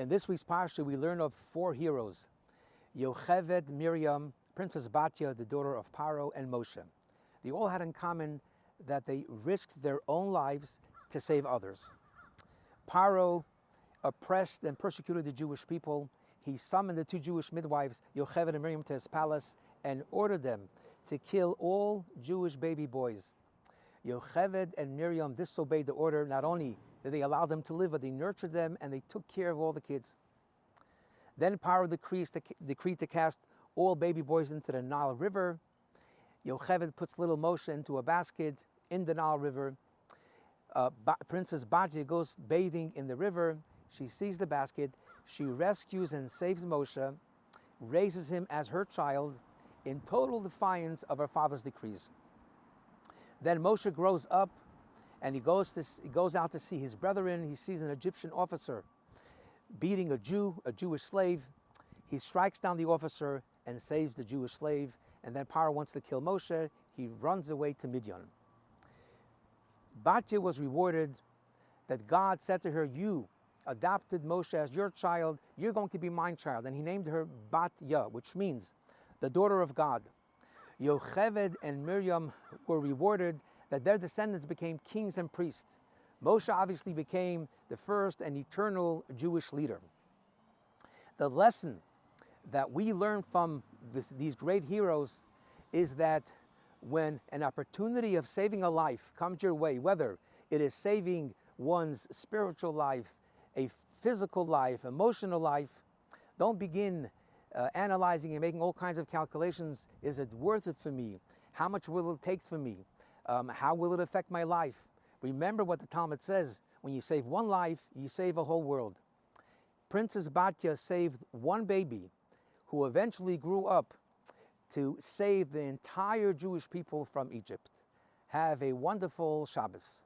In this week's Parashat, we learn of 4 heroes: Yocheved, Miriam, Princess Batya, the daughter of Paro, and Moshe. They all had in common that they risked their own lives to save others. Paro oppressed and persecuted the Jewish people. He summoned the 2 Jewish midwives, Yocheved and Miriam, to his palace and ordered them to kill all Jewish baby boys. Yocheved and Miriam disobeyed the order. Not only did they allow them to live, but they nurtured them and they took care of all the kids. Then Paro decreed to cast all baby boys into the Nile River. Yocheved puts little Moshe into a basket in the Nile River. Princess Batya goes bathing in the river. She sees the basket. She rescues and saves Moshe, raises him as her child in total defiance of her father's decrees. Then Moshe grows up and he goes out to see his brethren. He sees an Egyptian officer beating a Jewish slave. He strikes down the officer and saves the Jewish slave. And then Paro wants to kill Moshe. He runs away to Midian. Batya was rewarded that God said to her, "You adopted Moshe as your child. You're going to be my child." And he named her Batya, which means the daughter of God. Yocheved and Miriam were rewarded that their descendants became kings and priests. Moshe obviously became the first and eternal Jewish leader. The lesson that we learn from these great heroes is that when an opportunity of saving a life comes your way, whether it is saving one's spiritual life, a physical life, emotional life, don't begin analyzing and making all kinds of calculations. Is it worth it for me? How much will it take for me? How will it affect my life? Remember what the Talmud says: when you save one life, you save a whole world. Princess Batya saved one baby who eventually grew up to save the entire Jewish people from Egypt. Have a wonderful Shabbos.